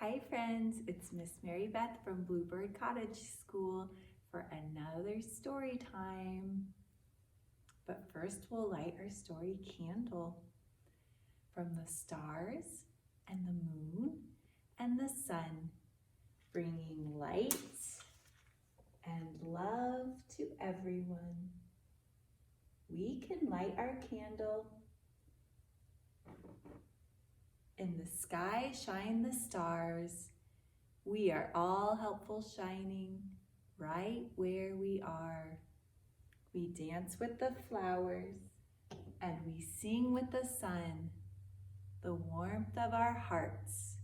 Hi friends, it's Miss Mary Beth from Bluebird Cottage School for another story time. But first we'll light our story candle. From the stars and the moon and the sun, bringing light and love to everyone. We can light our candle. In the sky shine the stars. We are all helpful shining right where we are. We dance with the flowers and we sing with the sun. The warmth of our hearts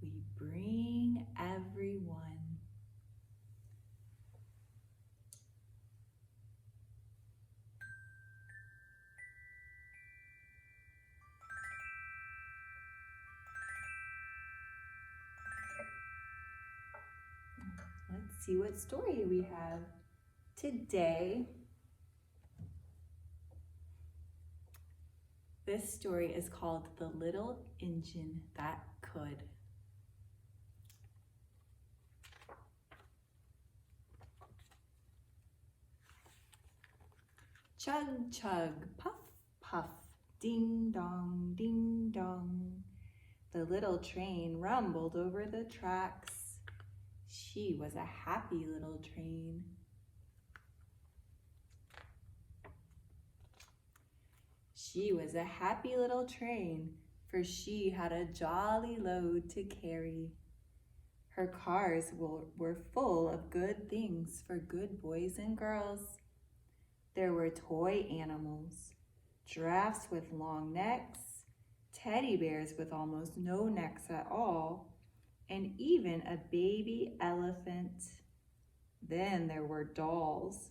we bring everyone. Let's see what story we have today. This story is called The Little Engine That Could. Chug, chug, puff, puff, ding dong, ding dong. The little train rumbled over the tracks. She was a happy little train. She was a happy little train, for she had a jolly load to carry. Her cars were full of good things for good boys and girls. There were toy animals, giraffes with long necks, teddy bears with almost no necks at all, and even a baby elephant. Then there were dolls,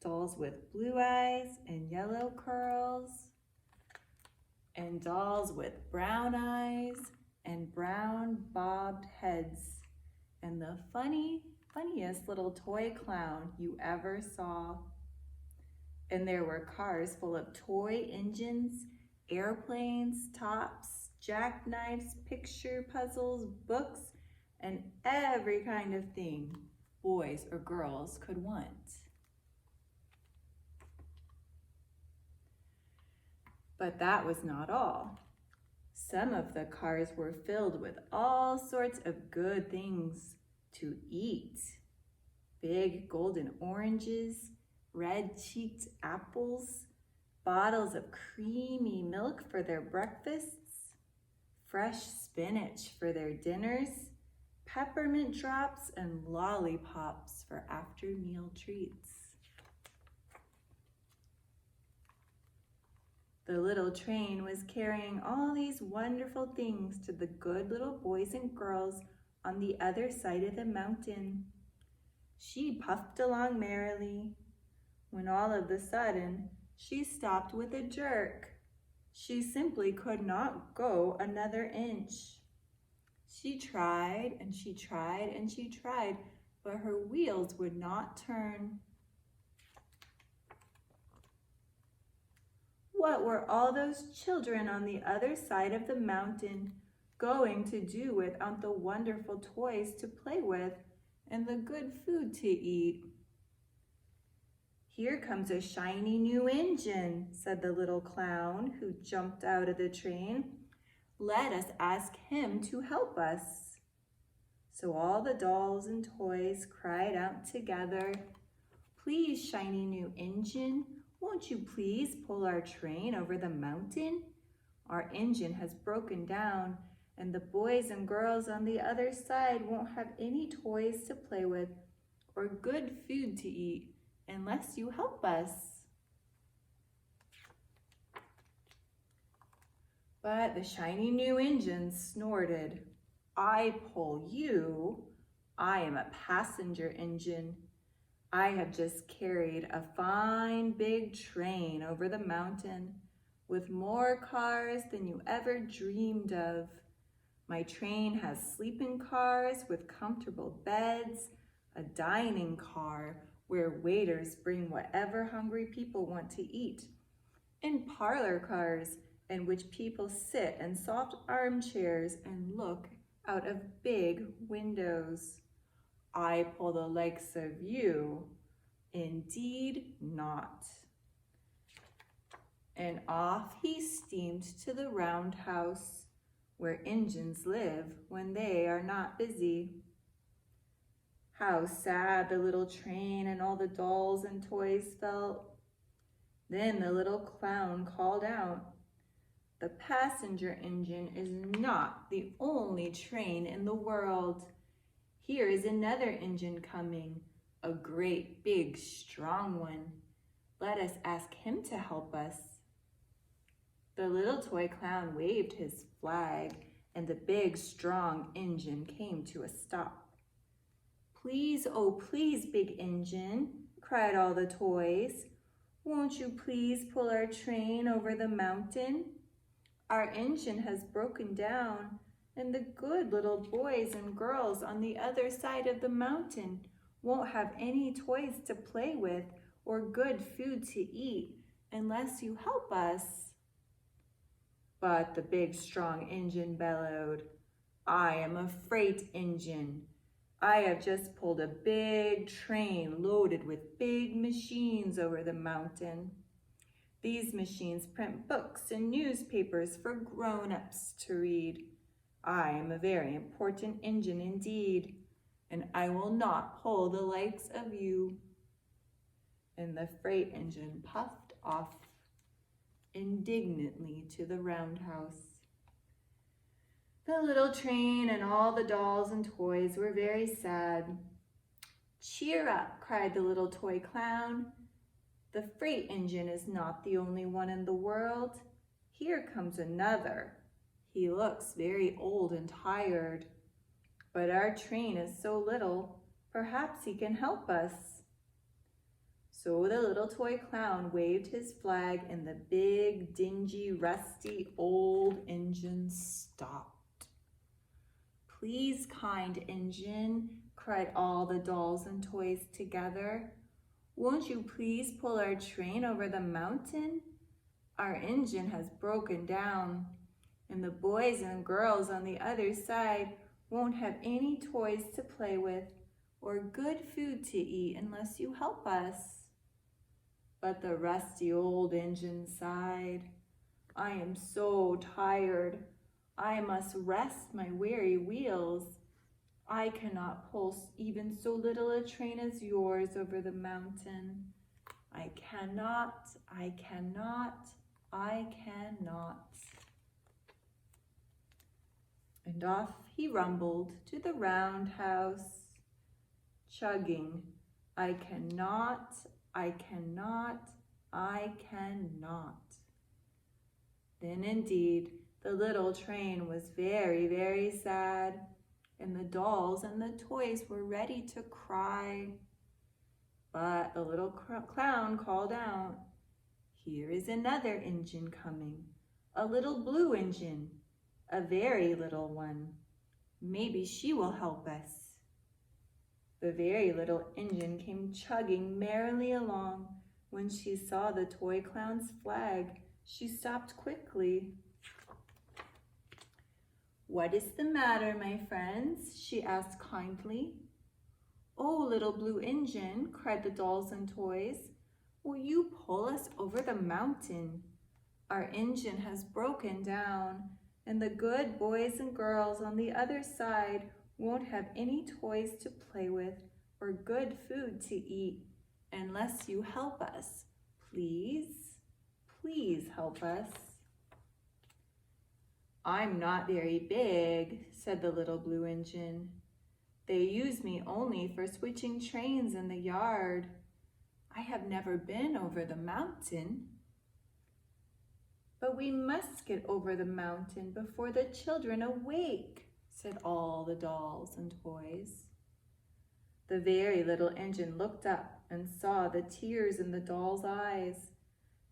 dolls with blue eyes and yellow curls, and dolls with brown eyes and brown bobbed heads, and the funniest little toy clown you ever saw. And there were cars full of toy engines, airplanes, tops, jackknives, picture puzzles, books, and every kind of thing boys or girls could want. But that was not all. Some of the cars were filled with all sorts of good things to eat. Big golden oranges, red-cheeked apples, bottles of creamy milk for their breakfasts, fresh spinach for their dinners, peppermint drops, and lollipops for after-meal treats. The little train was carrying all these wonderful things to the good little boys and girls on the other side of the mountain. She puffed along merrily, when all of a sudden she stopped with a jerk. She simply could not go another inch. She tried and she tried and she tried, but her wheels would not turn. What were all those children on the other side of the mountain going to do without the wonderful toys to play with and the good food to eat? Here comes a shiny new engine, said the little clown who jumped out of the train. Let us ask him to help us. So all the dolls and toys cried out together, "Please, shiny new engine, won't you please pull our train over the mountain? Our engine has broken down and the boys and girls on the other side won't have any toys to play with or good food to eat unless you help us." But the shiny new engine snorted, "I pull you. I am a passenger engine. I have just carried a fine big train over the mountain with more cars than you ever dreamed of. My train has sleeping cars with comfortable beds, a dining car where waiters bring whatever hungry people want to eat, and parlor cars in which people sit in soft armchairs and look out of big windows. I pull the likes of you, indeed not. And off he steamed to the roundhouse, where engines live when they are not busy. How sad the little train and all the dolls and toys felt. Then the little clown called out, "The passenger engine is not the only train in the world. Here is another engine coming, a great big strong one. Let us ask him to help us." The little toy clown waved his flag, and the big, strong engine came to a stop. "Please, oh please, big engine," cried all the toys. "Won't you please pull our train over the mountain? Our engine has broken down, and the good little boys and girls on the other side of the mountain won't have any toys to play with or good food to eat unless you help us." But the big, strong engine bellowed, "I am a freight engine. I have just pulled a big train loaded with big machines over the mountain. These machines print books and newspapers for grown-ups to read. I am a very important engine indeed, and I will not pull the likes of you." And the freight engine puffed off indignantly to the roundhouse. The little train and all the dolls and toys were very sad. "Cheer up," cried the little toy clown. "The freight engine is not the only one in the world. Here comes another. He looks very old and tired, but our train is so little, perhaps he can help us." So the little toy clown waved his flag, and the big, dingy, rusty, old engine stopped. "Please, kind engine," cried all the dolls and toys together, "won't you please pull our train over the mountain? Our engine has broken down, and the boys and girls on the other side won't have any toys to play with or good food to eat unless you help us." But the rusty old engine sighed, "I am so tired. I must rest my weary wheels. I cannot pull even so little a train as yours over the mountain. I cannot, I cannot, I cannot." And off he rumbled to the roundhouse, chugging, "I cannot, I cannot, I cannot." Then indeed, the little train was very, very sad, and the dolls and the toys were ready to cry. But the little clown called out, "Here is another engine coming, a little blue engine, a very little one. Maybe she will help us." The very little engine came chugging merrily along. When she saw the toy clown's flag, she stopped quickly. "What is the matter, my friends?" she asked kindly. "Oh, little blue engine," cried the dolls and toys, "will you pull us over the mountain? Our engine has broken down, and the good boys and girls on the other side won't have any toys to play with or good food to eat unless you help us. Please, please help us." "I'm not very big," said the little blue engine. "They use me only for switching trains in the yard. I have never been over the mountain." "But we must get over the mountain before the children awake," said all the dolls and toys. The very little engine looked up and saw the tears in the doll's eyes,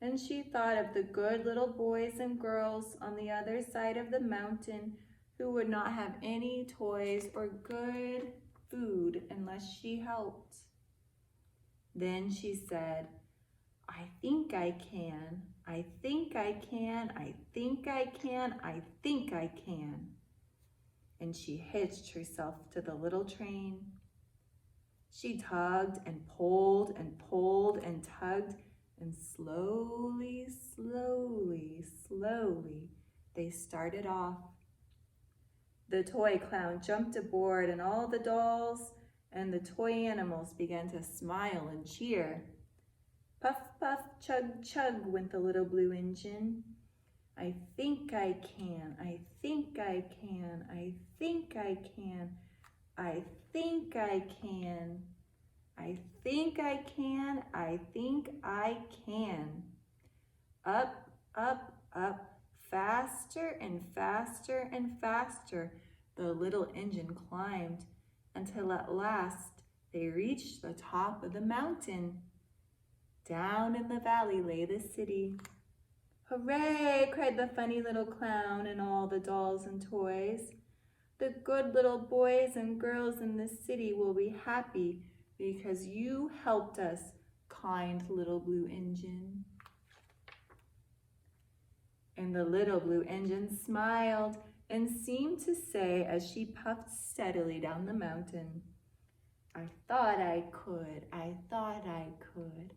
and she thought of the good little boys and girls on the other side of the mountain who would not have any toys or good food unless she helped. Then she said, "I think I can, I think I can, I think I can, I think I can." And she hitched herself to the little train. She tugged and pulled and pulled and tugged, and slowly, slowly, slowly, they started off. The toy clown jumped aboard, and all the dolls and the toy animals began to smile and cheer. Puff, puff, chug, chug went the little blue engine. I think I can, I think I can, I think I can, I think I can, I think I can, I think I can. Up, up, up, faster and faster and faster the little engine climbed, until at last they reached the top of the mountain. Down in the valley lay the city. Hooray, cried the funny little clown and all the dolls and toys. The good little boys and girls in the city will be happy because you helped us, kind little blue engine. And the little blue engine smiled and seemed to say as she puffed steadily down the mountain, I thought I could, I thought I could,